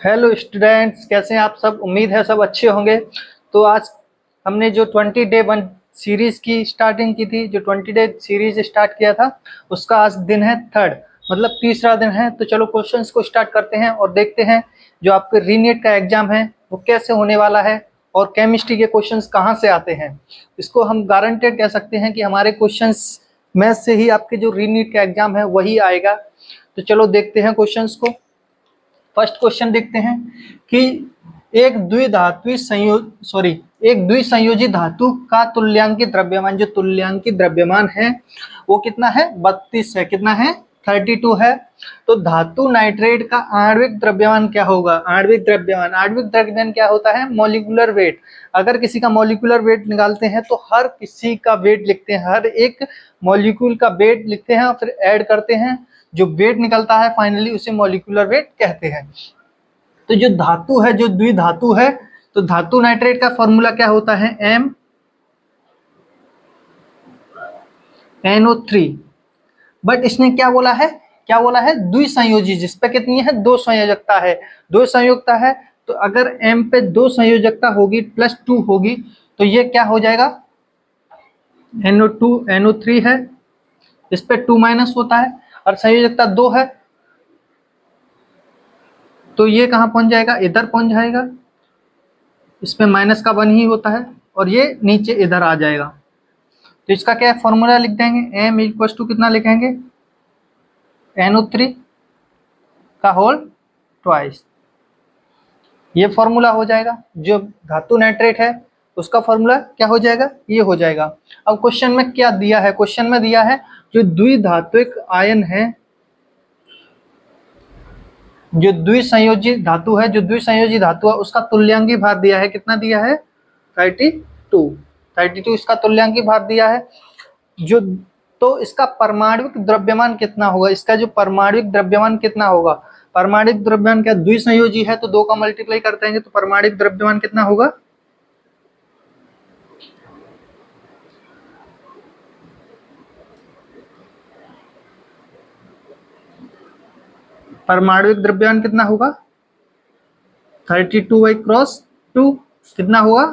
Hello students, कैसे हैं आप सब। उम्मीद है सब अच्छे होंगे। तो आज हमने जो 20 डे वन सीरीज की स्टार्टिंग की थी, जो 20 डे सीरीज स्टार्ट किया था, उसका आज दिन है थर्ड, मतलब तीसरा दिन है। तो चलो क्वेश्चंस को स्टार्ट करते हैं और देखते हैं जो आपके रीनीट का एग्जाम है वो कैसे होने वाला है और केमिस्ट्री के क्वेश्चंस कहाँ से आते हैं। इसको हम गारंटेड कह सकते हैं कि हमारे क्वेश्चंस मैथ से ही आपके जो रीनीट का एग्जाम है वही आएगा। तो चलो देखते हैं क्वेश्चंस को। फर्स्ट क्वेश्चन देखते हैं कि एक द्विधात्वी एक द्विसंयोजी धातु का तुल्यांकी द्रव्यमान, जो तुल्यांकी द्रव्यमान है वो कितना है, 32 है। कितना है, 32 है। तो धातु नाइट्रेट का आणविक द्रव्यमान क्या होगा। आणविक द्रव्यमान क्या होता है, मॉलिक्यूलर वेट। अगर किसी का मॉलिक्यूलर वेट निकालते हैं तो हर किसी का वेट लिखते हैं, हर एक मॉलिक्यूल का वेट लिखते हैं और फिर ऐड करते हैं। जो वेट निकलता है फाइनली उसे मॉलिक्यूलर वेट कहते हैं। तो जो धातु है, जो द्विधातु है, तो धातु नाइट्रेट का फॉर्मूला क्या होता है, MnO3। बट इसने क्या बोला है, द्विसंयोजी, जिसपे कितनी है, दो संयोजकता है। दो संयोजकता है तो अगर M पे दो संयोजकता होगी +2 होगी तो ये क्या हो जाएगा, NO2 NO3 है, इस पे 2 माइनस होता है और संयोजकता 2 है तो ये कहाँ पहुंच जाएगा, इधर पहुंच जाएगा। इसमें माइनस का 1 ही होता है और ये नीचे इधर आ जाएगा। तो इसका क्या फॉर्मूला लिख देंगे, M इक्वल टू कितना लिखेंगे, NO3 का होल ट्वाइस। ये फॉर्मूला हो जाएगा। जो धातु नाइट्रेट है उसका फॉर्मूला क्या हो जाएगा, ये हो जाएगा। अब क्वेश्चन में क्या दिया है, क्वेश्चन में दिया है जो द्विधात्विक आयन है, जो द्विसंयोजी धातु है, जो द्विसंयोजी धातु है उसका तुल्यांकी भार दिया है। कितना दिया है, 32 इसका तुल्यांकी भार दिया है। जो तो इसका परमाणुक द्रव्यमान कितना होगा, इसका जो परमाणुक द्रव्यमान कितना होगा। परमाणुक द्रव्यमान क्या, द्विसंयोजी है तो 2 का मल्टीप्लाई करते हैं तो परमाणुक द्रव्यमान कितना होगा, परमाणुक द्रव्यमान कितना होगा 32/2 कितना होगा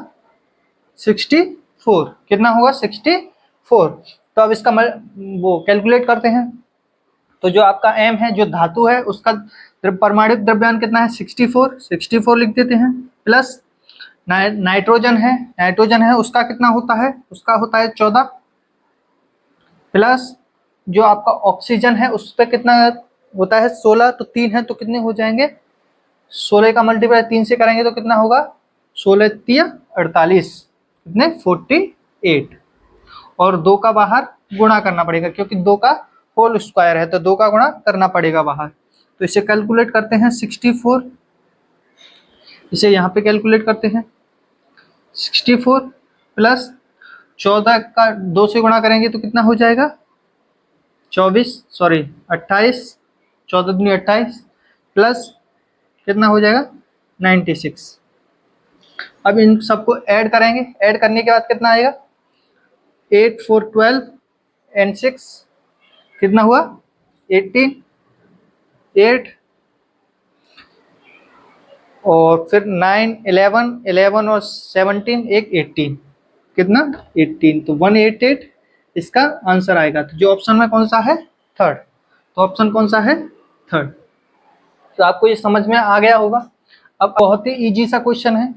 64। कितना होगा 64। तो अब इसका वो कैलकुलेट करते हैं। तो जो आपका M है, जो धातु है, उसका परमाणुक द्रव्यमान कितना है 64 लिख देते हैं। प्लस नाइट्रोजन है उसका कितना होता है, उसका होता है 14। प्लस जो आपका ऑक्सीजन है उस पर कितना होता है 16। तो 3 है तो कितने हो जाएंगे, 16 का मल्टीप्लाई 3 से करेंगे तो कितना होगा, 16 3 48, कितने 48। और 2 का बाहर गुणा करना पड़ेगा क्योंकि 2 का होल स्क्वायर है तो 2 का गुणा करना पड़ेगा बाहर। तो इसे कैलकुलेट करते हैं 64, इसे यहाँ पे कैलकुलेट करते हैं 64 प्लस 14 का 2 से गुणा करेंगे तो कितना हो जाएगा 28, 14 दूनी 28 प्लस कितना हो जाएगा 96। अब इन सबको ऐड करेंगे, ऐड करने के बाद कितना आएगा 8 4 12 एंड 6 कितना हुआ 18, 8 और फिर 9 11 और 17 एक 18, कितना 18। तो 188 इसका आंसर आएगा। तो जो ऑप्शन में कौन सा है, थर्ड। तो ऑप्शन कौन सा है, थर्ड। तो आपको ये समझ में आ गया होगा। अब बहुत ही इजी सा क्वेश्चन है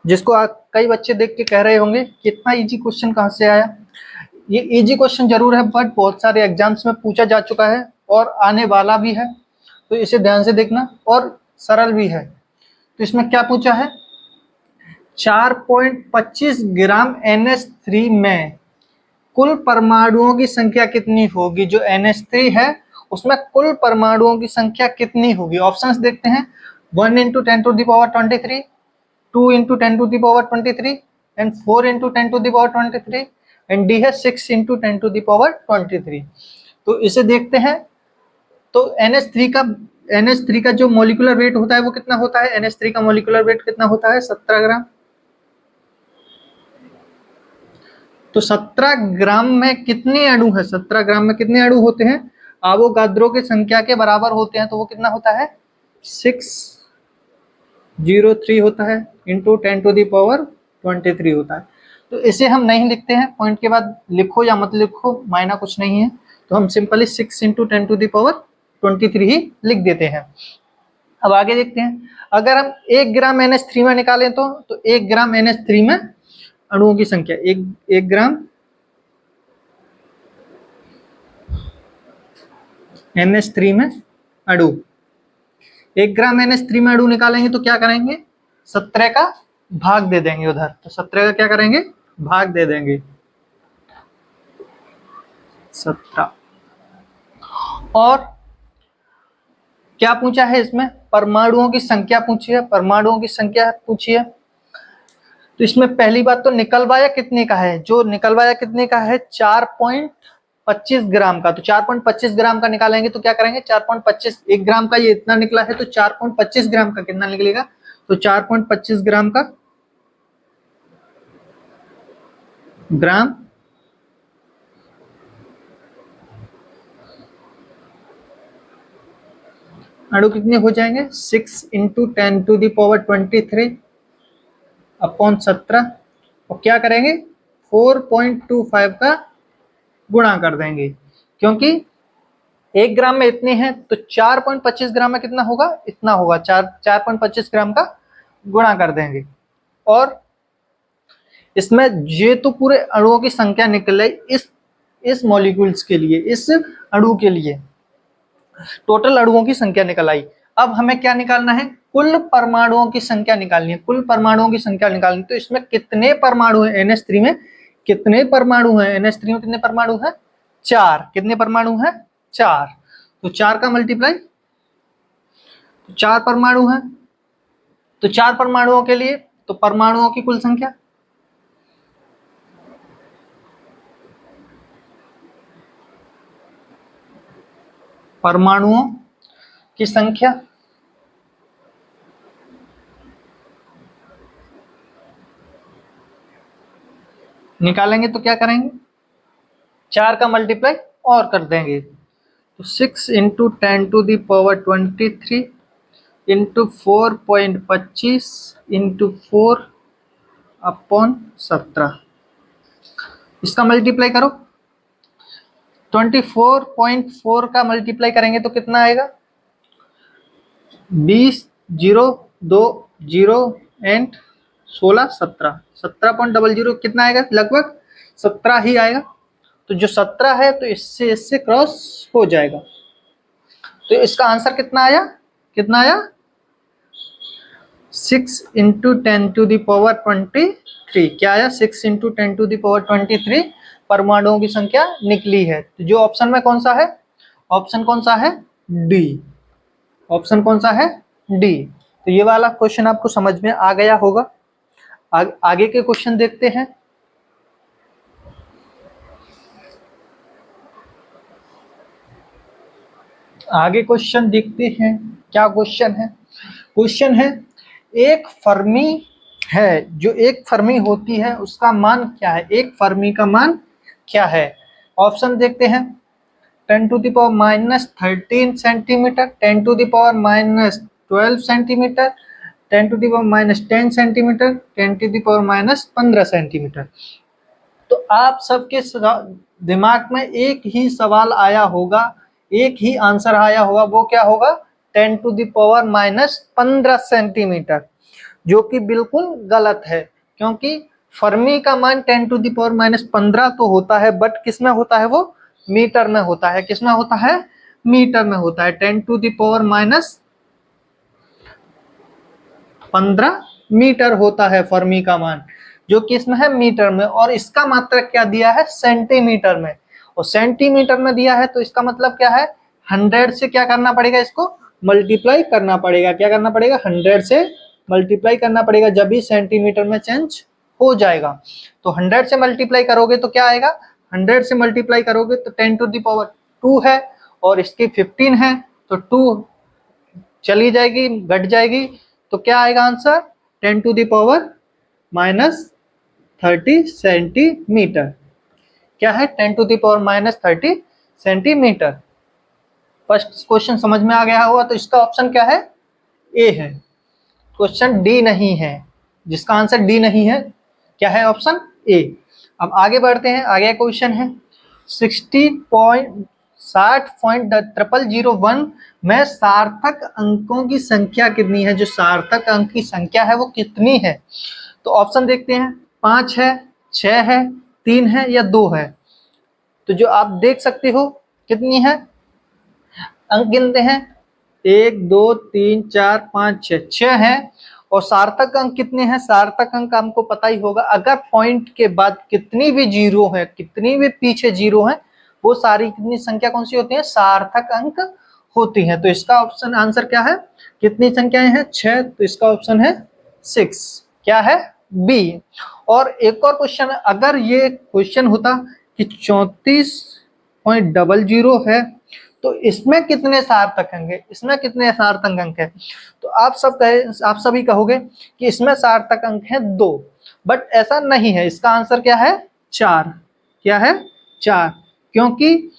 जिसको कई बच्चे देख के कह रहे होंगे कि इतना इजी क्वेश्चन कहाँ से आया। ये इजी क्वेश्चन जरूर है बट बहुत सारे एग्जाम्स में पूछा जा चुका है और आने वाला भी है, तो इसे ध्यान से देखना। और सरल भी है। तो इसमें क्या पूछा है, 4.25 ग्राम NH3 में कुल परमाणुओं की संख्या कितनी होगी। जो NH3 है उसमें कुल परमाणुओं की संख्या कितनी होगी। ऑप्शंस देखते हैं, 1 × 10⁻23, 2 × 10⁻23 एंड 4 × 10⁻23 एंड डी है 6 × 10⁻23। तो इसे देखते हैं। तो NH3 का जो मॉलिक्यूलर वेट होता है वो कितना होता है, NH3 का मॉलिक्यूलर वेट कितना होता है 17 ग्राम। तो 17 ग्राम में कितने अणु है, 17 ग्राम में कितने अणु होते हैं, आवोगाद्रो की संख्या के बराबर होते हैं। तो वो कितना होता है 6 03 होता है इंटू 10⁻23 होता है। तो इसे हम नहीं लिखते हैं, पॉइंट के बाद लिखो या मत लिखो मायना कुछ नहीं है, तो हम सिंपली 6 इंटू 10⁻23 ही लिख देते हैं। अब आगे देखते हैं, अगर हम 1 ग्राम NH3 में निकालें तो 1 ग्राम NH3 में अणुओं की संख्या, 1 ग्राम NH3 में अणु, 1 ग्राम NH3 में अणु निकालेंगे तो क्या करेंगे, 17 का भाग दे देंगे उधर, तो 17 का क्या करेंगे, भाग दे देंगे 17। और क्या पूछा है इसमें, परमाणुओं की संख्या पूछी है, परमाणुओं की संख्या पूछी है। तो इसमें पहली बात तो निकलवाया कितने का है, जो निकलवाया कितने का है 4.25 ग्राम का, तो 4.25 ग्राम का निकालेंगे तो क्या करेंगे 4.25, 1 ग्राम का ये इतना निकला है तो 4.25 ग्राम का कितना निकलेगा, तो 4.25 ग्राम का ग्राम अणु कितने हो जाएंगे 6 इंटू 10⁻23 अपॉन 17, और क्या करेंगे 4.25 का गुणा कर देंगे, क्योंकि 1 ग्राम में इतने हैं तो 4.25 ग्राम में कितना होगा, इतना होगा, 4.25 ग्राम का गुणा कर देंगे। और इसमें ये तो पूरे अणुओं की संख्या निकल रही इस मॉलिक्यूल्स के लिए, इस अणु के लिए टोटल अणुओं की संख्या निकल आई। अब हमें क्या निकालना है, कुल परमाणुओं की संख्या निकालनी है, कुल परमाणुओं की संख्या निकालनी। तो इसमें कितने परमाणु हैं NH3 में, कितने परमाणु हैं NH3 में, कितने परमाणु हैं 4, कितने परमाणु हैं 4, तो 4 का मल्टीप्लाई, 4 परमाणु हैं, तो 4 परमाणुओं के लिए तो परमाणुओं की कुल संख्या, परमाणुओं की संख्या निकालेंगे तो क्या करेंगे 4 का मल्टीप्लाई और कर देंगे, तो 6 इंटू 10⁻23 इंटू 4.25 इंटू 4 अपॉन 17, इसका मल्टीप्लाई करो, 24.4 का मल्टीप्लाई करेंगे तो कितना आएगा 20 0 2 0 एंड 16 17, 17.00 कितना आएगा, लगभग 17 ही आएगा। तो जो 17 है तो इससे क्रॉस हो जाएगा, तो इसका आंसर कितना आया, कितना आया 6 इंटू 10⁻23, क्या आया 6 इंटू 10⁻23 परमाणुओं की संख्या निकली है। तो जो ऑप्शन में कौन सा है, ऑप्शन कौन सा है डी, ऑप्शन कौन सा है डी। तो ये वाला क्वेश्चन आपको समझ में आ गया होगा। आगे के क्वेश्चन देखते हैं। आगे क्वेश्चन देखते हैं, क्या क्वेश्चन है, क्वेश्चन है एक फर्मी है, जो एक फर्मी होती है उसका मान क्या है, एक फर्मी का मान क्या है। ऑप्शन देखते हैं 10⁻³ सेंटीमीटर, 10⁻12 सेंटीमीटर, 10⁻10 सेंटीमीटर, 10⁻15 सेंटीमीटर। तो आप सबके दिमाग में एक ही सवाल आया होगा, एक ही आंसर आया होगा, वो क्या होगा 10⁻15 सेंटीमीटर, जो कि बिल्कुल गलत है, क्योंकि फर्मी का मान 10⁻15 तो होता है, बट किस में होता है, वो मीटर में होता है, किस में होता है, मीटर में होता है। 10⁻15 मीटर होता है फर्मी का मान, जो किस में है, मीटर में, और इसका मात्रक क्या दिया है, सेंटीमीटर में, और सेंटीमीटर में दिया है, तो इसका मतलब क्या है 100 से क्या करना पड़ेगा, इसको मल्टीप्लाई करना पड़ेगा, क्या करना पड़ेगा 100 से मल्टीप्लाई करना पड़ेगा, जब भी सेंटीमीटर में चेंज हो जाएगा। तो 100 से मल्टीप्लाई करोगे तो क्या आएगा, 100 से मल्टीप्लाई करोगे तो 10⁻2 है, और इसकी 15 है, तो 2 चली जाएगी, घट जाएगी, तो क्या आएगा आंसर 10⁻³ सेंटीमीटर। क्या है 10⁻³ सेंटीमीटर। फर्स्ट क्वेश्चन समझ में आ गया होगा, तो इसका ऑप्शन क्या है, ए है। क्वेश्चन डी नहीं है, जिसका आंसर डी नहीं है क्या है, ऑप्शन ए। अब आगे बढ़ते हैं, आगे क्वेश्चन है 60.001 में सार्थक अंकों की संख्या कितनी है, जो सार्थक अंक की संख्या है वो कितनी है। तो ऑप्शन देखते हैं, 5 है, 6 है, 3 है या 2 है। तो जो आप देख सकते हो कितनी है, अंक गिनते हैं 1 2 3 4 5 6, 6 है। और सार्थक अंक कितने हैं, सार्थक अंक हमको पता ही होगा, अगर पॉइंट के बाद कितनी भी जीरो है, कितनी भी पीछे जीरो है, वो सारी कितनी संख्या कौन सी होती है, सार्थक अंक होती है। तो इसका ऑप्शन आंसर क्या है, कितनी संख्याएं हैं, 6, तो इसका ऑप्शन है 6, क्या है, बी। और एक और क्वेश्चन, अगर ये क्वेश्चन होता कि 34.00 है तो इसमें कितने सार्थक अंक है, इसमें कितने सार्थक अंक है, तो आप सभी कहोगे कि इसमें सार्थक अंक है 2, बट ऐसा नहीं है, इसका आंसर क्या है, 4, क्या है, 4, क्योंकि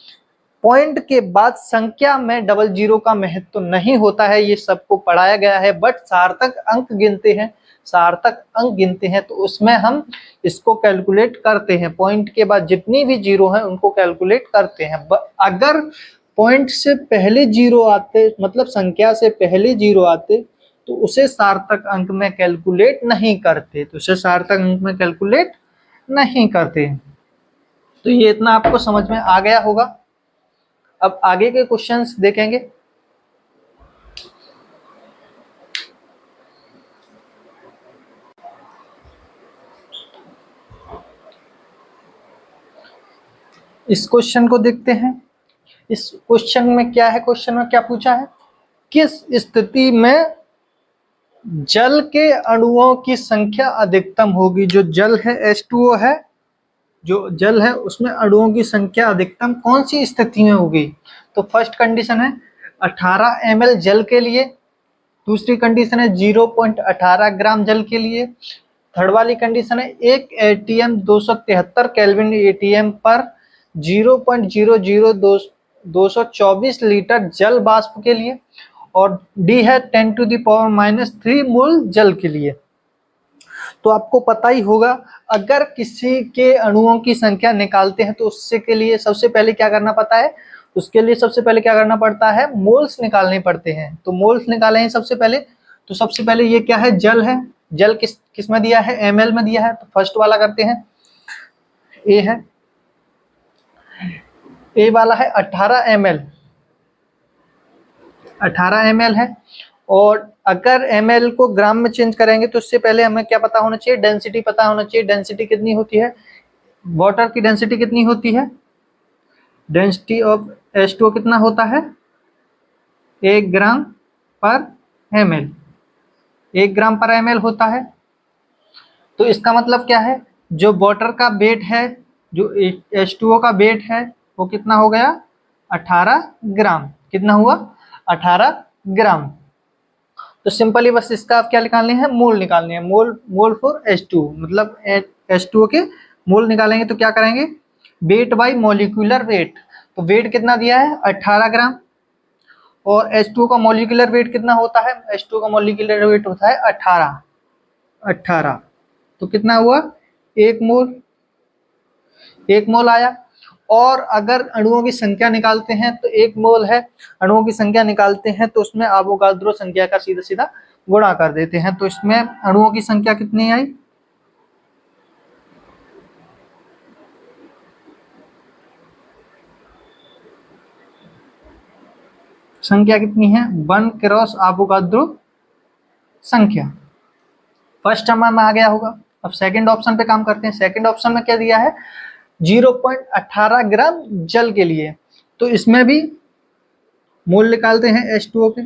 पॉइंट के बाद संख्या में 00 का महत्व तो नहीं होता है, ये सबको पढ़ाया गया है, बट सार्थक अंक गिनते हैं, सार्थक अंक गिनते हैं, तो उसमें हम इसको कैलकुलेट करते हैं, पॉइंट के बाद जितनी भी जीरो है उनको कैलकुलेट करते हैं। अगर पॉइंट से पहले जीरो आते, मतलब संख्या से पहले जीरो आते, तो उसे सार्थक अंक में कैलकुलेट नहीं करते, तो उसे सार्थक अंक में कैलकुलेट नहीं करते। तो ये इतना आपको समझ में आ गया होगा। अब आगे के क्वेश्चंस देखेंगे। इस क्वेश्चन को देखते हैं। इस क्वेश्चन में क्या है, क्वेश्चन में क्या पूछा है, किस स्थिति में जल के अणुओं की संख्या अधिकतम होगी। जो जल है H2O है, जो जल है उसमें अणुओं की संख्या अधिकतम कौन सी स्थिति में होगी। तो फर्स्ट कंडीशन है 18 ml जल के लिए, दूसरी कंडीशन है 0.18 ग्राम जल के लिए, थर्ड वाली कंडीशन है 1 ATM 273 केल्विन ATM पर 0.00224 लीटर जल वाष्प के लिए, और डी है 10⁻³ मोल जल के लिए। तो आपको पता ही होगा, अगर किसी के अणुओं की संख्या निकालते हैं तो उससे के लिए सबसे पहले क्या करना पड़ता है, उसके लिए सबसे पहले क्या करना पड़ता है, मोल्स निकालने पड़ते हैं। तो मोल्स निकाले हैं सबसे पहले, तो सबसे पहले ये क्या है, जल है, जल किस में दिया है, ml में दिया है, तो फर्स्ट वाला करते हैं, ए है, ए वाला है 18 ml, 18 ml है। और अगर ml को ग्राम में चेंज करेंगे तो उससे पहले हमें क्या पता होना चाहिए, डेंसिटी पता होना चाहिए। डेंसिटी कितनी होती है, वाटर की डेंसिटी कितनी होती है, डेंसिटी ऑफ H2O कितना होता है, 1 ग्राम पर ml, 1 ग्राम पर ml होता है। तो इसका मतलब क्या है, जो वाटर का वेट है, जो H2O का वेट है, वो कितना हो गया, 18 ग्राम, कितना हुआ, 18 ग्राम। तो सिंपली बस इसका आप क्या निकालने हैं, मोल निकालने हैं, मोल फॉर H2O, मतलब H2O के मोल निकालेंगे तो क्या करेंगे, वेट बाई मॉलिक्यूलर वेट। तो वेट कितना दिया है, 18 ग्राम, और H2O का मॉलिक्यूलर वेट कितना होता है, H2O का मॉलिक्यूलर वेट होता है 18। तो कितना हुआ, 1 मोल, 1 मोल आया। और अगर अणुओं की संख्या निकालते हैं तो 1 मोल है, अणुओं की संख्या निकालते हैं तो उसमें एवोगाड्रो संख्या का सीधा सीधा गुणा कर देते हैं। तो इसमें अणुओं की संख्या कितनी आई, संख्या कितनी है, 1 क्रॉस एवोगाड्रो संख्या। फर्स्ट टर्म में आ गया होगा। अब सेकंड ऑप्शन पे काम करते हैं। सेकंड ऑप्शन में क्या दिया है, 0.18 ग्राम जल के लिए। तो इसमें भी मोल निकालते हैं H2O के,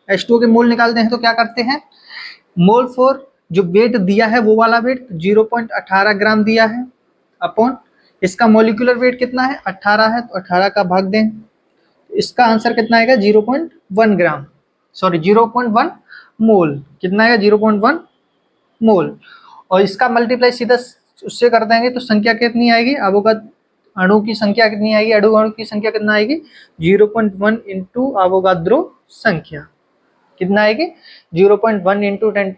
H2O के मोल निकालते हैं तो क्या करते हैं, मोल फॉर जो वेट दिया है वो वाला वेट 0.18 ग्राम दिया है, अपॉन इसका मॉलिक्यूलर वेट कितना है, 18 है, तो 18 का भाग दें, इसका आंसर कितना आएगा, 0.1 ग्राम, सॉरी 0.1 मोल, कितना आएगा, 0.1 मोल। और इसका मल्टीप्लाई सीधा उससे कर देंगे तो संख्या कितनी आएगी, एवोगाड्रो अणु की संख्या कितनी आएगी, अणु की संख्या कितना आएगी, 0.1 इंटू एवोगाड्रो संख्या, कितना आएगी 0.1 इंटू 10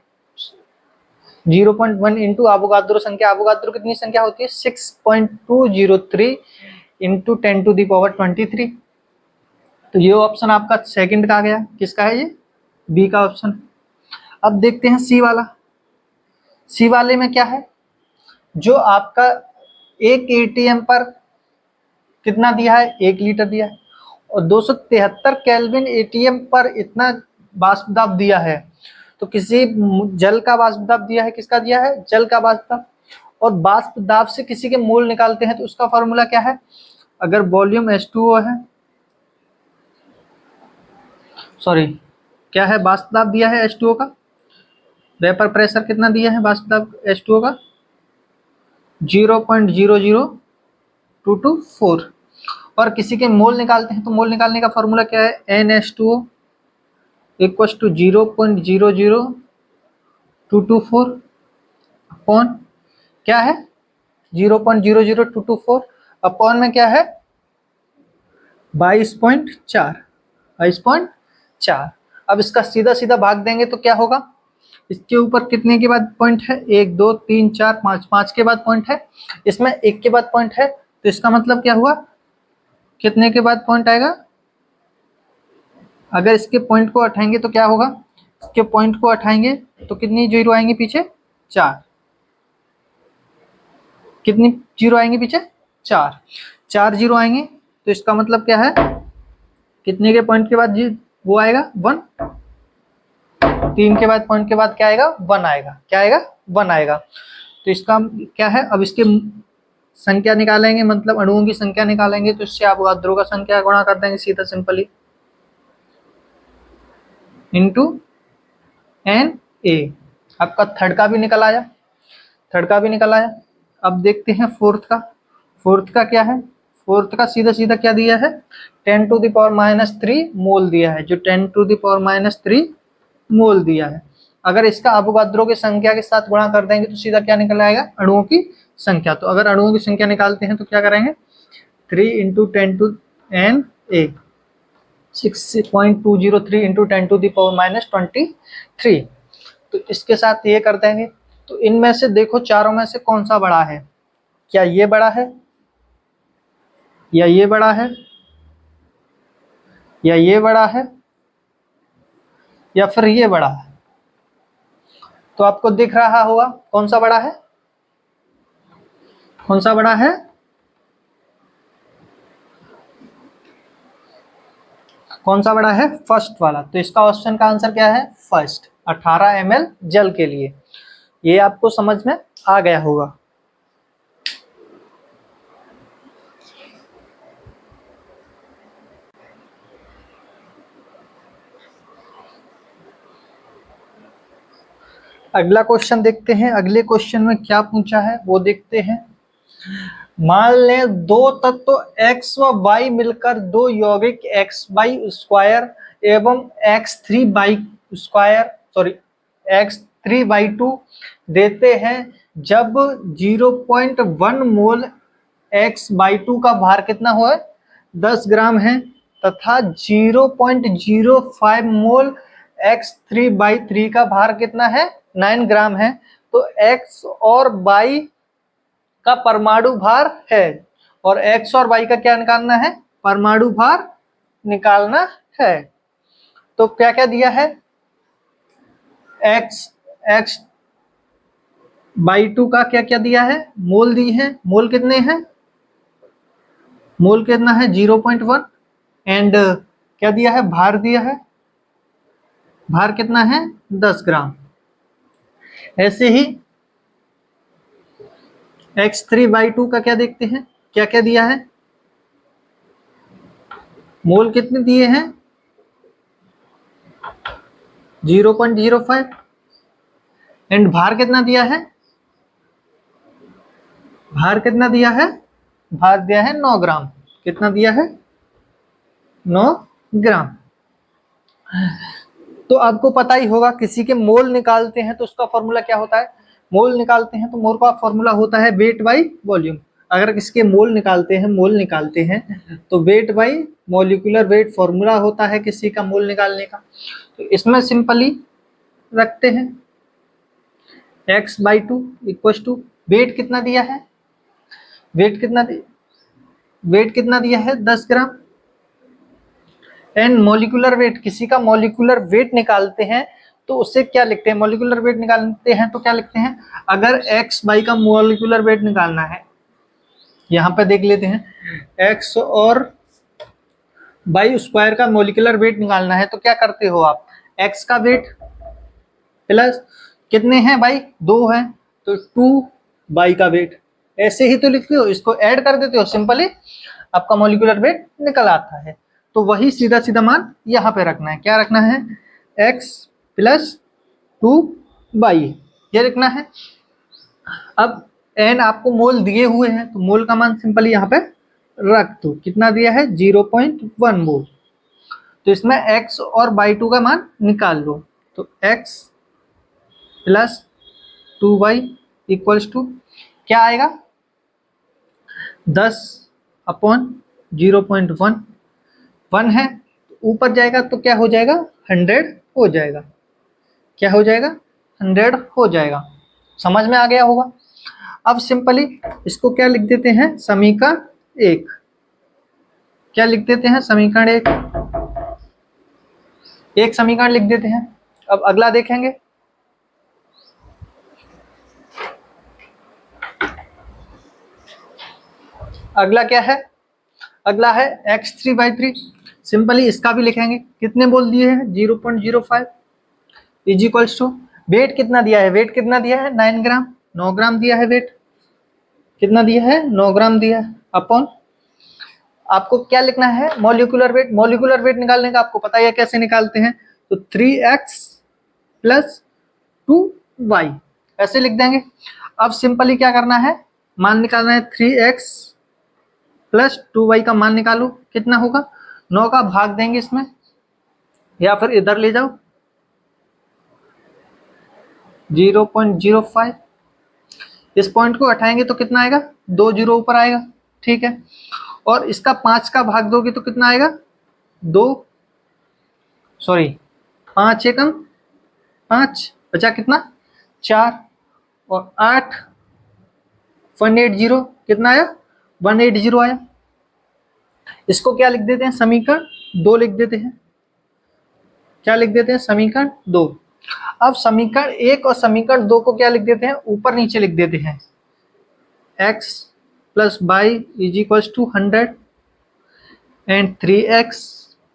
0.1 इंटू अवोगाद्रो संख्या। अवोगाद्रो कितनी संख्या होती है 6.203 इंटू 10⁻23। तो ये ऑप्शन आपका सेकंड का आ गया। किसका है ये? बी का ऑप्शन। अब देखते हैं सी वाला। सी वाले में क्या है, जो आपका एक एटीएम पर कितना दिया है 1 लीटर दिया है और 273 केल्विन एटीएम पर इतना वाष्प दाब दिया है। तो किसी जल का वाष्प दाब दिया है, किसका दिया है? जल का वाष्प दाब। और वाष्प दाब से किसी के मोल निकालते हैं तो उसका फॉर्मूला क्या है? अगर वॉल्यूम H2O है, सॉरी क्या है, वाष्प दाब दिया है H2O का, वेपर प्रेशर कितना दिया है वाष्प दाब H2O का 0.00224। और किसी के मोल निकालते हैं तो मोल निकालने का फॉर्मूला क्या है? NH2O इक्वल्स टू 0.00224 अपॉन क्या है 0.00224 अपॉन में क्या है 22.4। अब इसका सीधा सीधा भाग देंगे तो क्या होगा? इसके ऊपर कितने के बाद पॉइंट है? 1 2 3 4 5, 5 के बाद पॉइंट है, इसमें 1 के बाद पॉइंट है। तो इसका मतलब क्या हुआ, कितने के बाद पॉइंट आएगा? अगर इसके पॉइंट को हटाएंगे तो क्या होगा? इसके पॉइंट को हटाएंगे तो कितनी जीरो आएंगे पीछे? 4। कितनी जीरो आएंगे पीछे? 4 जीरो आएंगे। तो इसका मतलब क्या है, कितने के पॉइंट के बाद जी वो आएगा 1। 3 के बाद पॉइंट के बाद क्या आएगा? 1 आएगा। क्या आएगा? 1 आएगा। तो इसका क्या है, अब इसके संख्या निकालेंगे, मतलब अणुओं की संख्या निकालेंगे। तो इससे अवोगाद्रो का संख्या गुणा कर देंगे सीधा सिंपली इंटू Na। आपका थर्ड का भी निकल आया, थर्ड का भी निकल आया। अब देखते हैं फोर्थ का। फोर्थ का क्या है? फोर्थ का सीधा सीधा क्या दिया है 10⁻³ मोल दिया है, जो 10⁻³ मोल दिया है। अगर इसका अवोगाद्रो की संख्या के साथ गुणा कर देंगे तो सीधा क्या निकल आएगा? अणुओं की संख्या। तो अगर अणुओं की संख्या निकालते हैं तो क्या करेंगे 3 इंटू 10⁻Na 6.203 इंटू 10⁻23। तो इसके साथ ये कर देंगे। तो इनमें से देखो चारों में से कौन सा बड़ा है? क्या ये बड़ा है, या ये बड़ा है, या ये बड़ा है, या फिर ये बड़ा है? तो आपको दिख रहा होगा कौन सा बड़ा है, कौन सा बड़ा है? कौन सा बड़ा है? फर्स्ट वाला। तो इसका ऑप्शन का आंसर क्या है? फर्स्ट। 18 ml जल के लिए। ये आपको समझ में आ गया होगा। अगला क्वेश्चन देखते हैं। अगले क्वेश्चन में क्या पूछा है वो देखते हैं। मान लें दो तत्व x व y मिलकर दो यौगिक xy² एवं x3/2 देते हैं। जब 0.1 मोल x/2 का भार कितना हो 10 ग्राम है तथा 0.05 मोल x3/3 का भार कितना है 9 ग्राम है, तो x और y का परमाणु भार है। और x और y का क्या निकालना है? परमाणु भार निकालना है। तो क्या क्या दिया है? x/2 का क्या क्या दिया है? मोल दी है। मोल कितने हैं? मोल कितना है 0.1। एंड क्या दिया है? भार दिया है। भार कितना है 10 ग्राम। ऐसे ही x3/2 का क्या देखते हैं, क्या क्या दिया है? मोल कितने दिए हैं 0.05। एंड भार कितना दिया है? भार कितना दिया है? भार दिया है 9 ग्राम। कितना दिया है? 9 ग्राम। तो आपको पता ही होगा किसी के मोल निकालते हैं तो उसका फॉर्मूला क्या होता है? मोल निकालते हैं तो मोल का फॉर्मूला होता है वेट बाई वॉल्यूम। अगर इसके मोल निकालते हैं तो wait by molecular wait formula होता है किसी का मोल निकालने का। तो इसमें सिंपली रखते हैं x/2 इक्वल टू वेट कितना दिया है, वेट कितना दिया है 10 ग्राम, एंड मॉलिक्यूलर वेट, किसी का मॉलिक्यूलर वेट निकालते हैं तो उससे क्या लिखते हैं, मॉलिक्यूलर वेट निकालते हैं तो क्या लिखते हैं, अगर x/y का मॉलिक्यूलर वेट निकालना है, यहाँ पे देख लेते हैं x और y स्क्वायर का मॉलिक्यूलर वेट निकालना है तो क्या करते हो आप, x का वेट प्लस कितने हैं भाई 2 है तो 2y का वेट, ऐसे ही तो लिखते हो, इसको ऐड कर देते हो, सिंपली आपका मॉलिक्यूलर वेट निकल आता है। तो वही सीधा सीधा मान यहाँ पे रखना है, क्या रखना है x प्लस 2y, ये रखना है। अब n आपको मोल दिए हुए हैं तो मोल का मान सिंपली यहाँ पे रख दो, कितना दिया है 0.1 मोल। तो इसमें x और y2 का मान निकाल लो, तो x plus 2y equals to क्या आएगा 10/0.1, 1 है ऊपर जाएगा तो क्या हो जाएगा 100 हो जाएगा, क्या हो जाएगा 100 हो जाएगा। समझ में आ गया होगा। अब सिंपली इसको क्या लिख देते हैं समीकरण 1, क्या लिख देते हैं समीकरण 1 समीकरण लिख देते हैं। अब अगला देखेंगे, अगला क्या है, अगला है x3/3, सिंपली इसका भी लिखेंगे, कितने बोल दिए हैं 0.05 इज इक्वल्स टू वेट कितना दिया है, वेट कितना दिया है 9 ग्राम, 9 ग्राम दिया है वेट, कितना दिया है 9 ग्राम दिया है, अपॉन आपको क्या लिखना है मॉलिक्यूलर वेट, मॉलिक्यूलर वेट निकालने का आपको पता है कैसे निकालते हैं, तो 3x प्लस 2y ऐसे लिख देंगे। अब सिंपली क्या करना है, मान निकालना है 3x प्लस 2y का मान निकालो, कितना होगा 9 का भाग देंगे इसमें या फिर इधर ले जाओ 0.05, इस पॉइंट को हटाएंगे तो कितना आएगा 2 जीरो ऊपर आएगा, ठीक है। और इसका 5 का भाग दोगे तो कितना आएगा 5 एकम 5 बचा कितना 4 और 8 180 कितना आया 180 आया। इसको क्या लिख देते हैं समीकरण 2 लिख देते हैं, क्या लिख देते हैं समीकरण 2। अब समीकरण 1 और समीकरण 2 को क्या लिख देते हैं ऊपर नीचे लिख देते हैं, x plus y is equals to 100 and 3x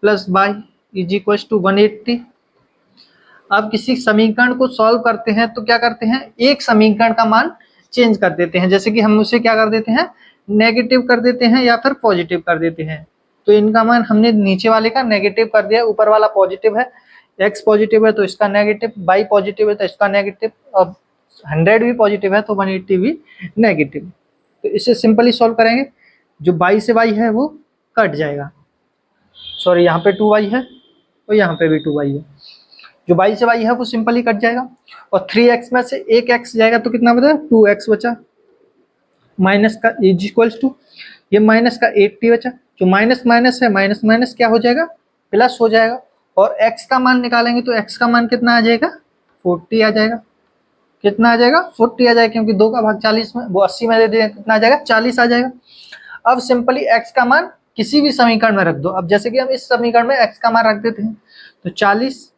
plus y is equals to 180। अब किसी समीकरण को सॉल्व करते हैं तो क्या करते हैं एक समीकरण का मान चेंज कर देते हैं, जैसे कि हम उसे क्या कर देते हैं नेगेटिव कर देते हैं या फिर पॉजिटिव कर देते हैं। तो इनका मान हमने नीचे वाले का नेगेटिव कर दिया, ऊपर वाला पॉजिटिव है, x पॉजिटिव है तो इसका नेगेटिव, y पॉजिटिव है तो इसका नेगेटिव, अब 100 भी पॉजिटिव है तो 180 भी नेगेटिव। तो इसे सिंपली सॉल्व करेंगे, जो y से y है वो कट जाएगा, सॉरी यहाँ पे 2y है और यहाँ पे भी 2y है, जो y से y है वो सिंपली कट जाएगा और 3x में से एक x जाएगा तो कितना बचा 2x बचा, माइनस का इज इक्वल्स टू ये माइनस का 80 बचा, जो माइनस माइनस है माइनस माइनस क्या हो जाएगा प्लस हो जाएगा, और x का मान निकालेंगे तो x का मान कितना आ जाएगा 40 आ जाएगा, कितना आ जाएगा 40 आ जाएगा, क्योंकि 2 का भाग 40 में वो 80 में दे दें कितना आ जाएगा 40 आ जाएगा। अब सिंपली x का मान किसी भी समीकरण में रख दो, अब जैसे कि हम इस समीकरण में x का मान रख देते हैं तो 40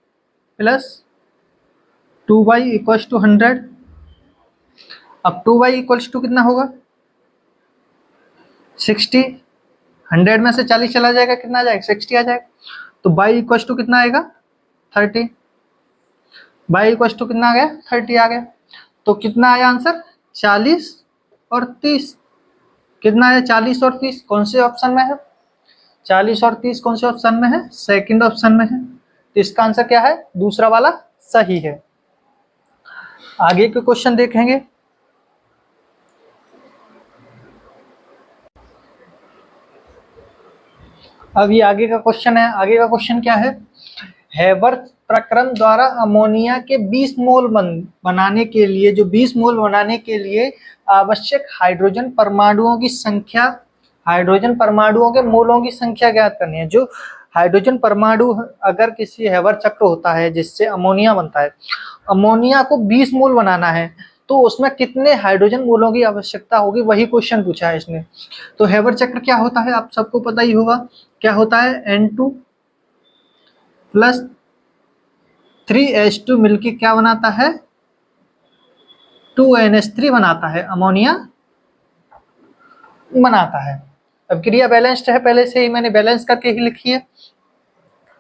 प्लस 2y इक्वल्स टू 100, अब 2y इक्वल्स टू कितना होगा 60, 100 में से 40 चला जाएगा कितना आ जाएगा 60 आ जाएगा, तो y इक्वल्स टू कितना आएगा 30, y इक्वल्स टू कितना आ गया 30 आ गया। तो कितना आया आंसर 40 और 30, कितना आया 40 और 30 कौन से ऑप्शन में है, 40 और 30 कौन से ऑप्शन में है सेकंड ऑप्शन में है, तो इसका आंसर क्या है दूसरा वाला सही है। आगे के क्वेश्चन देखेंगे, अब ये आगे का क्वेश्चन है, आगे का क्वेश्चन क्या है, हैवर्थ प्रक्रम द्वारा अमोनिया के 20 मोल बनाने के लिए, जो 20 मोल बनाने के लिए आवश्यक हाइड्रोजन परमाणुओं की संख्या, हाइड्रोजन परमाणुओं के मोलों की संख्या ज्ञात करनी है। जो हाइड्रोजन परमाणु अगर किसी हैवर चक्र होता है जिससे अमोनिया बनता है, अमोनिया को 20 मोल बनाना है तो उसमें कितने हाइड्रोजन मोलों की आवश्यकता होगी, वही क्वेश्चन पूछा है इसने। तो हैवर चक्र क्या होता है आप सबको पता ही होगा, क्या होता है, N2 प्लस 3H2 मिलके क्या बनाता है, 2NH3 बनाता है, अमोनिया बनाता है। अब क्रिया बैलेंस्ड है, पहले से ही मैंने बैलेंस करके ही लिखी है।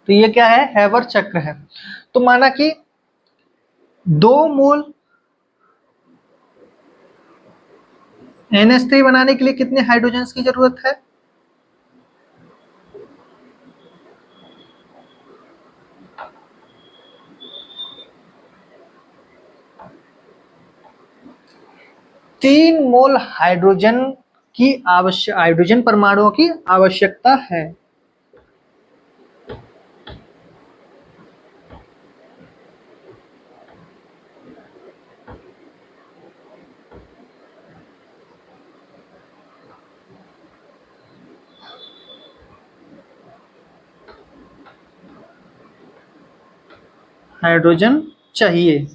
तो ये क्या है, हैवर चक्र है। तो माना कि 2 मोल NH3 बनाने के लिए कितने हाइड्रोजन की जरूरत है, तीन मोल हाइड्रोजन की हाइड्रोजन परमाणुओं की आवश्यकता है। हाइड्रोजन चाहिए।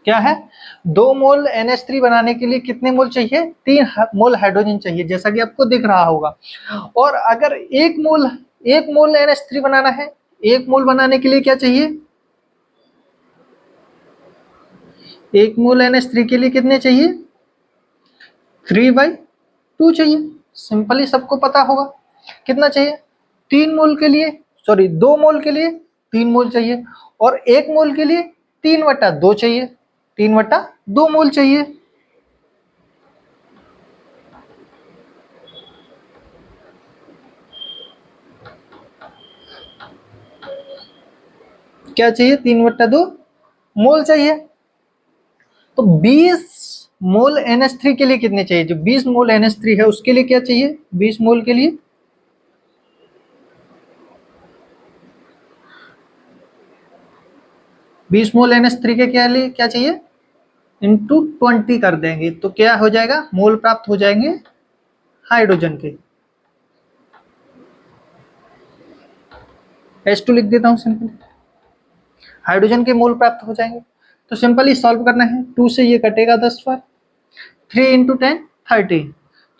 क्या है, 2 मोल NH3 बनाने के लिए कितने मोल चाहिए, 3 मोल हाइड्रोजन चाहिए, जैसा कि आपको दिख रहा होगा। और अगर 1 मोल NH3 बनाना है, 1 मोल बनाने के लिए क्या चाहिए, 1 मोल NH3 के लिए कितने चाहिए, 3/2 चाहिए। सिंपली सबको पता होगा कितना चाहिए, 3 मोल के लिए, सॉरी 2 मोल के लिए 3 मोल चाहिए, और 1 मोल के लिए 3/2 चाहिए, 3/2 मोल चाहिए। क्या चाहिए, 3/2 मोल चाहिए। तो 20 मोल NH3 के लिए कितने चाहिए, जो 20 मोल NH3 है उसके लिए क्या चाहिए, 20 मोल के लिए 20 मोल NH3 के क्या लिए क्या चाहिए, इंटू 20 कर देंगे तो क्या हो जाएगा, मोल प्राप्त हो जाएंगे हाइड्रोजन के। H2 लिख देता हूं सिंपल, हाइड्रोजन के मोल प्राप्त हो जाएंगे। तो सिंपली सॉल्व करना है, 2 से ये कटेगा 10 बार, 3 × 10 30।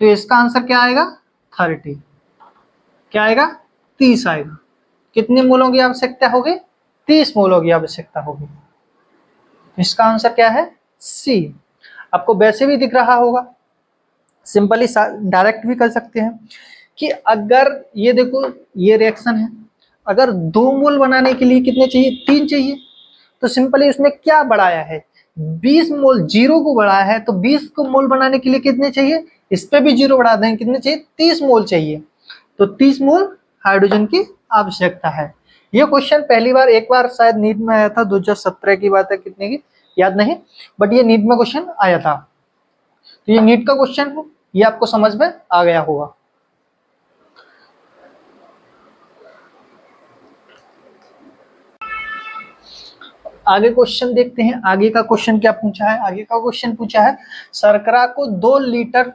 तो इसका आंसर क्या आएगा, 30। क्या आएगा, 30 आएगा। कितने मोलों की आवश्यकता होगी, 30 मोलों की आवश्यकता होगी। इसका आंसर क्या है, सी। आपको वैसे भी दिख रहा होगा, सिंपली डायरेक्ट भी कर सकते हैं कि अगर ये देखो ये रिएक्शन है, अगर 2 मोल बनाने के लिए कितने चाहिए, 3 चाहिए, तो सिंपली उसने क्या बढ़ाया है, 20 मोल, 0 को बढ़ाया है, तो 20 को मोल बनाने के लिए कितने चाहिए, इस पे भी 0 बढ़ा देंगे, कितने चाहिए, 30 मोल चाहिए। तो 30 मोल हाइड्रोजन की आवश्यकता है। ये क्वेश्चन पहली बार एक बार शायद नीट में आया था, 2017 की बात है, कितने की याद नहीं, बट ये नीट में क्वेश्चन आया था। तो ये नीट का क्वेश्चन है, ये आपको समझ में आ गया होगा। आगे क्वेश्चन देखते हैं, आगे का क्वेश्चन क्या पूछा है। आगे का क्वेश्चन पूछा है, शर्करा को 2 लीटर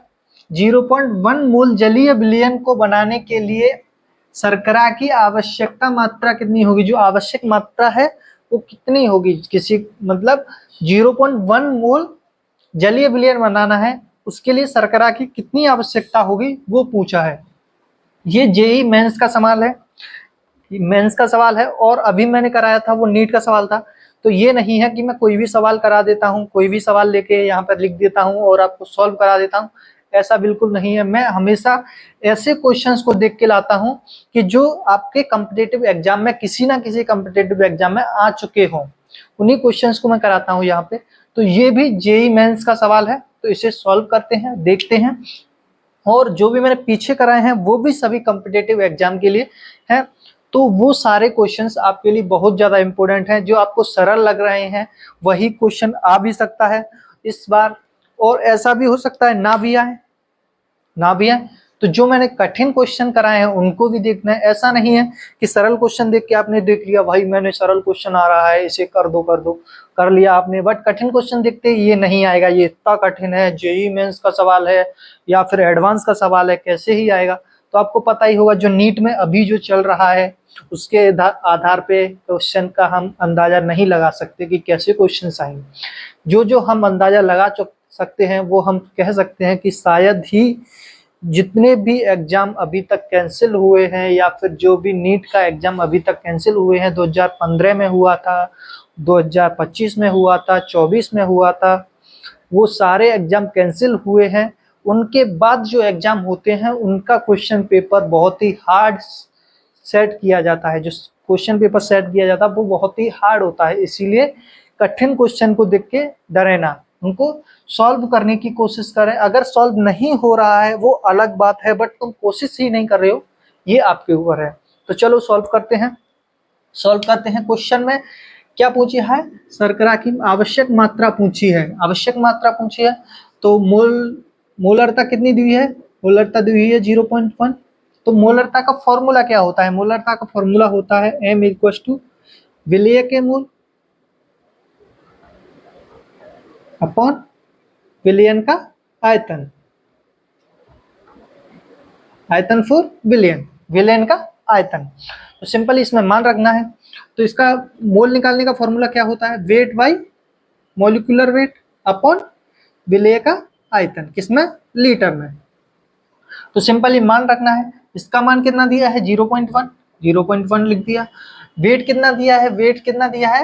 0.1 मोल जलीय विलयन को बनाने के लिए शर्करा की आवश्यकता मात्रा कितनी होगी, जो आवश्यक मात्रा है वो कितनी होगी, किसी मतलब 0.1 मोल जलीय विलयन बनाना है, उसके लिए शर्करा की कितनी आवश्यकता होगी वो पूछा है। ये जेई मेंस का सवाल है, मेंस का सवाल है, और अभी मैंने कराया था वो नीट का सवाल था। तो ये नहीं है कि मैं कोई भी सवाल करा देता हूँ, कोई भी सवाल लेके यहाँ पर लिख देता हूँ और आपको सॉल्व करा देता हूँ, ऐसा बिल्कुल नहीं है। मैं हमेशा ऐसे क्वेश्चंस को देख के लाता हूँ कि जो आपके कॉम्पिटिटिव एग्जाम में, किसी ना किसी कॉम्पिटिटिव एग्जाम में आ चुके हों, उन्हीं क्वेश्चंस को मैं कराता हूँ यहाँ पे। तो ये भी जेई मेंस का सवाल है, तो इसे सॉल्व करते हैं, देखते हैं। और जो भी मैंने पीछे कराए हैं वो भी सभी कॉम्पिटिटिव एग्जाम के लिए हैं। तो वो सारे क्वेश्चंस आपके लिए बहुत ज़्यादा इंपॉर्टेंट हैं। जो आपको सरल लग रहे हैं वही क्वेश्चन आ भी सकता है इस बार, और ऐसा भी हो सकता है ना भी आए। ना भी आए तो जो मैंने कठिन क्वेश्चन कराए हैं उनको भी देखना है। ऐसा नहीं है कि सरल क्वेश्चन देख के आपने देख लिया भाई मैंने सरल क्वेश्चन आ रहा है इसे कर दो कर लिया आपने, बट कठिन क्वेश्चन देखते ये नहीं आएगा, ये इतना कठिन है, जेईई मेंस का सवाल है या फिर एडवांस का सवाल है, कैसे ही आएगा। तो आपको पता ही होगा जो नीट में अभी जो चल रहा है उसके आधार पे क्वेश्चन का हम अंदाजा नहीं लगा सकते कि कैसे क्वेश्चन आएंगे। जो हम अंदाजा लगा सकते हैं वो हम कह सकते हैं कि शायद ही जितने भी एग्जाम अभी तक कैंसिल हुए हैं या फिर जो भी नीट का एग्जाम अभी तक कैंसिल हुए हैं, 2015 में हुआ था, 2025 में हुआ था, 24 में हुआ था, वो सारे एग्जाम कैंसिल हुए हैं। उनके बाद जो एग्जाम होते हैं उनका क्वेश्चन पेपर बहुत ही हार्ड सेट किया जाता है, जो क्वेश्चन पेपर सेट किया जाता है वो बहुत ही हार्ड होता है। इसीलिए कठिन क्वेश्चन को देख के डरे ना, उनको सॉल्व करने की कोशिश करें। अगर सॉल्व नहीं हो रहा है वो अलग बात है, बट तुम कोशिश ही नहीं कर रहे हो ये आपके ऊपर है। तो चलो सॉल्व करते हैं। क्वेश्चन में क्या पूछी है, शर्करा की आवश्यक मात्रा पूछी है, आवश्यक मात्रा पूछी है। तो मोलरता कितनी दी हुई है, मोलरता दी हुई है 0.1। तो मोलरता का फॉर्मूला क्या होता है, मोलरता का फॉर्मूला होता है m = विलेय के मूल अपॉन विलयन का आयतन, आयतन फॉर विलयन, विलयन का आयतन। तो सिंपल इसमें मान रखना है। तो इसका मोल निकालने का फॉर्मूला क्या होता है, weight by molecular weight upon विलेय का आयतन, किसमें, लीटर में। तो सिंपली मान रखना है। इसका मान कितना दिया है 0.1, 0.1 लिख दिया। वेट कितना दिया है, वेट कितना दिया है,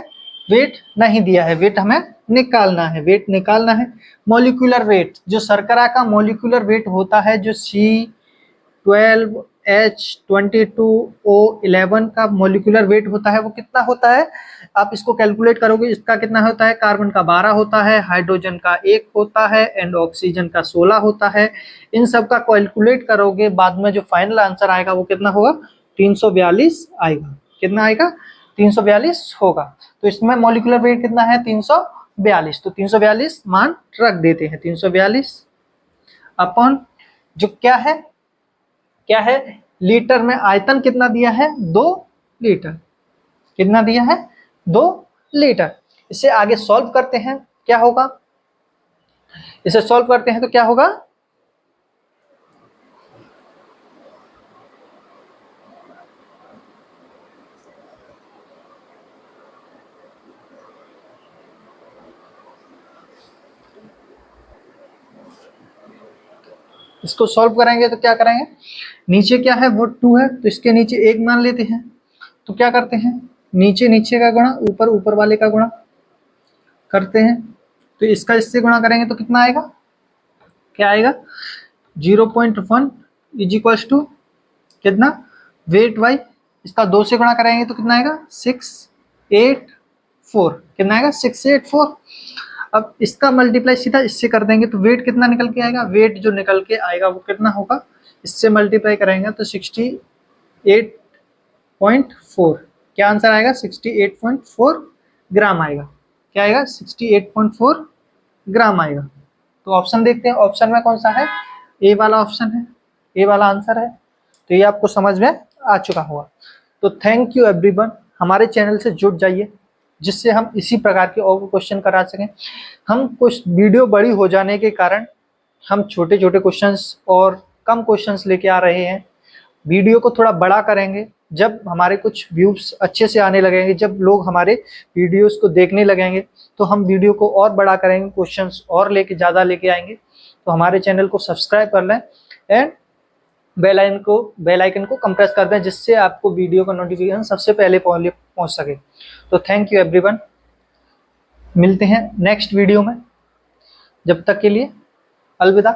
वेट नहीं दिया है, वेट हमें निकालना है, वेट निकालना है। मॉलिक्यूलर वेट, जो शर्करा का मॉलिक्यूलर वेट होता है, जो C12H22O11 का मॉलिक्यूलर वेट होता है, वो कितना होता है, आप इसको कैलकुलेट करोगे, इसका कितना होता है, कार्बन का 12 होता है, हाइड्रोजन का 1 होता है एंड ऑक्सीजन का 16 होता है। इन सब का कैलकुलेट करोगे, बाद में जो फाइनल आंसर आएगा वो कितना होगा, 342 आएगा। कितना आएगा, 342 होगा। तो इसमें मॉलिक्यूलर वेट कितना है, 342। तो 342 मान रख देते हैं, 342 अपॉन जो क्या है लीटर में, आयतन कितना दिया है, 2 लीटर। कितना दिया है, 2 लीटर। इसे आगे सॉल्व करते हैं, क्या होगा, इसे सॉल्व करते हैं तो क्या होगा, इसको सॉल्व करेंगे तो क्या करेंगे, नीचे क्या है वो 2 है तो इसके नीचे 1 मान लेते हैं। तो क्या करते हैं, नीचे नीचे का गुणा, ऊपर ऊपर वाले का गुणा करते हैं। तो इसका इससे गुणा करेंगे तो कितना आएगा, क्या आएगा, 0.1 इज इक्वल्स टू कितना, वेट बाई, इसका 2 से गुणा करेंगे तो कितना आएगा, 684। कितना आएगा, 684। अब इसका मल्टीप्लाई सीधा इससे कर देंगे तो वेट कितना निकल के आएगा, वेट जो निकल के आएगा वो कितना होगा, इससे मल्टीप्लाई करेंगे तो 68.4। क्या आंसर आएगा, 68.4 ग्राम आएगा। क्या आएगा, 68.4 ग्राम आएगा। तो ऑप्शन देखते हैं, ऑप्शन में कौन सा है, ए वाला ऑप्शन है, ए वाला आंसर है। तो ये आपको समझ में आ चुका होगा। तो थैंक यू एवरीवन, हमारे चैनल से जुड़ जाइए जिससे हम इसी प्रकार के और क्वेश्चन करा सकें। हम कुछ वीडियो बड़ी हो जाने के कारण हम छोटे छोटे क्वेश्चंस और कम क्वेश्चंस लेके आ रहे हैं। वीडियो को थोड़ा बड़ा करेंगे जब हमारे कुछ व्यूज अच्छे से आने लगेंगे, जब लोग हमारे वीडियोस को देखने लगेंगे तो हम वीडियो को और बड़ा करेंगे, क्वेश्चंस और ज़्यादा लेके आएंगे। तो हमारे चैनल को सब्सक्राइब कर लें एंड बेल आइकन को कंप्रेस कर दें जिससे आपको वीडियो का नोटिफिकेशन सबसे पहले पहुंच सके। तो थैंक यू एवरीवन, मिलते हैं नेक्स्ट वीडियो में, जब तक के लिए अलविदा।